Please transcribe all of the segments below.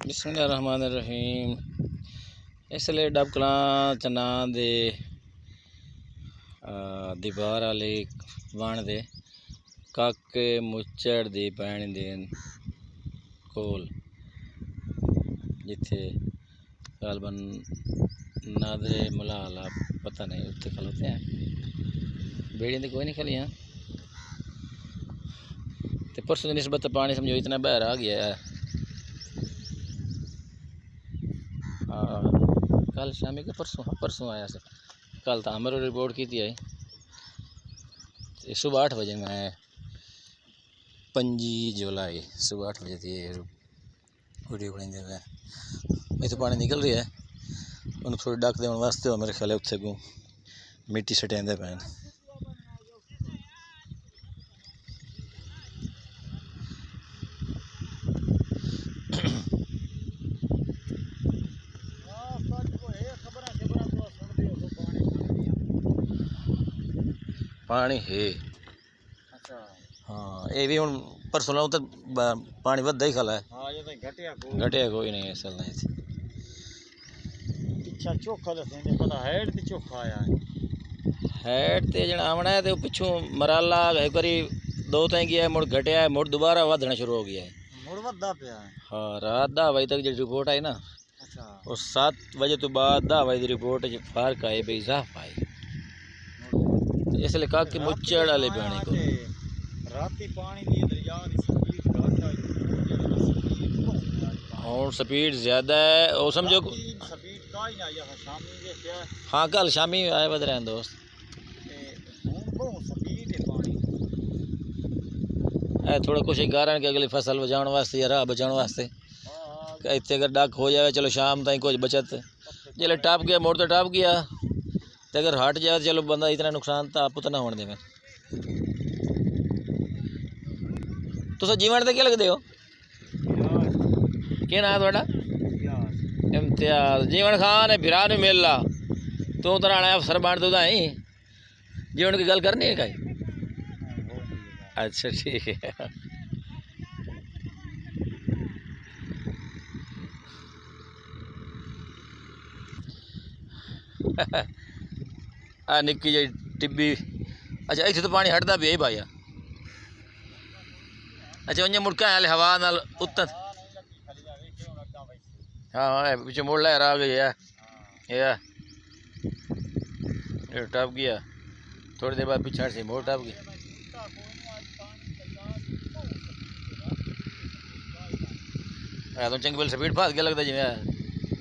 बिस्मिल्लाहिर्रहमानिर्रहीम। इसलिए डबकला चना दे दीवार वाले वण दे काके मुचड़ दी पैण देन कोल जिथे गालबन नादरे मलाला पता नहीं उत्थे खलोते हैं। बेड़ियां तो कोई नहीं खलियां। तो परसों की निस्बत पानी समझो इतना बहर आ गया है। कल शामी के परसों आया से कल तो हमारे रिपोर्ट की थी आई सुबह 8 बजे मैं 5 जुलाई सुबह 8 बजे थी वीडियो बनाई हुए इतने पानी निकल रहा है उन्होंने थोड़ी डक देने वास्ते मेरे ख्याल उत्थे को मिट्टी सटेंदे पैन। पानी है अच्छा हाँ ये भी हम परसों लाऊं तो पानी वधा ही खला है। हाँ ये तो घटिया कोई नहीं असल नहीं थी पिछा चोखा दसेंगे पता हेड ते चोखा आया हेड ते जना आवना है तो पिछू मराला एक बारी 2 ताई गया है मुड़ घटिया है मुड़ दोबारा वधना शुरू हो गया है मुड़ वधा पिया है। हाँ रात 10 बजे तक जो रिपोर्ट आई ना अच्छा और 7 बजे तो बाद 10 बजे की रिपोर्ट फर्क आए भाई इजाफा आए इसलिए काकी मुचड़ वाले पानी को राती पानी दी दरिया दी स्पीड घट आई और स्पीड ज़्यादा है और समझो स्पीड का ही आया शामी देखा। हाँ कल शामी आए बद रहे दोस्त बहुत स्पीड है पानी है थोड़ा कुछ कारण कि अगली फसल बचाने वास्ते या राह बचाने वास्ते इतने अगर डक हो जाए चलो शाम तक कुछ बचत जल्द टप गया मोड़ तो टप गया तो अगर हट जाए चलो बंदा इतना नुकसान तो आप तो ना होने देवे। तुस जीवन तो क्या लगते हो क्या नाम थोड़ा इम्तियाज जीवन खान है फिरा नहीं मिल रहा तू तो आना अफसर बन तू ही जीवन की गल करनी है कहीं। अच्छा ठीक है आ निक्की जी टिब्बी अच्छा इतने तो पानी हटता भी भाई अच्छा उन्हें मुड़का है हवा नाल उत्तर हाँ पिछले मोड़ लहर आ गई है ये टप गया थोड़ी देर बाद पीछे से मोड़ टप गया तो चंगी बल स्पीड फास गया लगता जिम्मे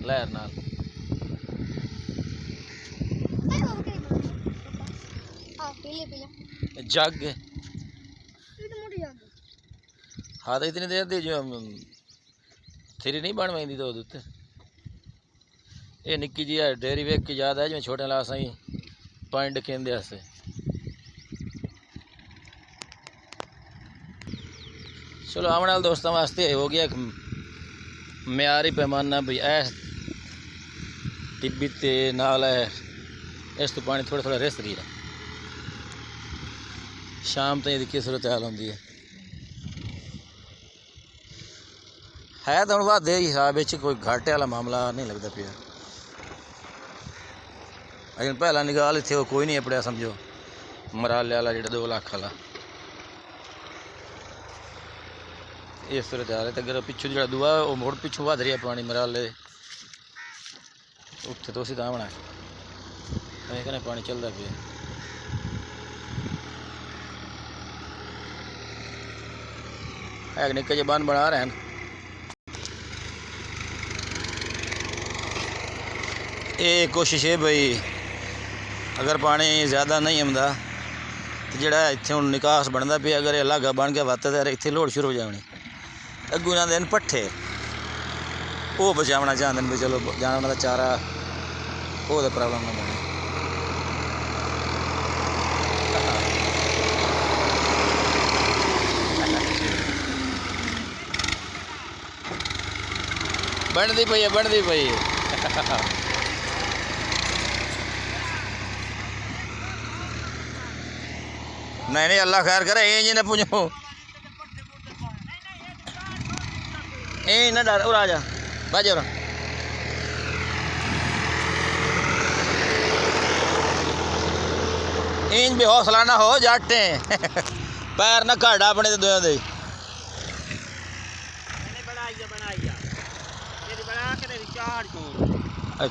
लहर नाल जग हाँ तो इतनी देर दी जो थिरी नहीं बन पाती तो उत्ते ये निक्की जी है डेयरी वेख के याद है जिमें छोटे ला सही पानी डकेंदे आस्ते चलो आने वाले दोस्तों वास्ते हो गया एक म्यारी पैमाना भी ऐ टिब्बी ते नाल है इस तो पानी थोड़ा थोड़ा रिस रही है शाम तक यदि सूरत हाल होंगी है तो हम वादे हिसाब कोई घाटे वाला मामला नहीं लगता पिया लेकिन पहला निकाल इतने कोई नहीं अपने समझो मराले वाला जो 2 लाख वाला इस सूरत हाल है तो अगर पिछू जो दुआ वो मुड़ पिछू वध रही है पानी मराले उत्थे तो सीधा आना है पानी चलता पिया है निक्के जे बन बना रहे हैं। ये कोशिश है भाई अगर पानी ज़्यादा नहीं आंदा तो जोड़ा इतने हूँ निकास बनता पे अगर लागा बन गया वत तो इतने लोड़ शुरू हो जानी अगू ना दिन पट्ठे वो बचावना चाहते हैं भी चलो जानवर का चारा वो तो प्रॉब्लम ना बने। बनती पई है बनती पई है नहीं नहीं अल्लाह खैर करे ये ना पूछो ए ना डर और आ जा ਬਾਜੋ ਇੰਜ ਵੀ ਹੌਸਲਾ ਨਾ ਹੋ ਜੱਟੇ ਪੈਰ ਨਾ ਘਾੜ ਆਪਣੇ ਤੇ ਦੋਆਂ ਦੇ ਇਹਨੇ ਬਣਾਈ ਆ ਤੇਰੀ ਬਣਾ ਕੇ ਤੇ ਵਿਚਾਰ ਕੋਲ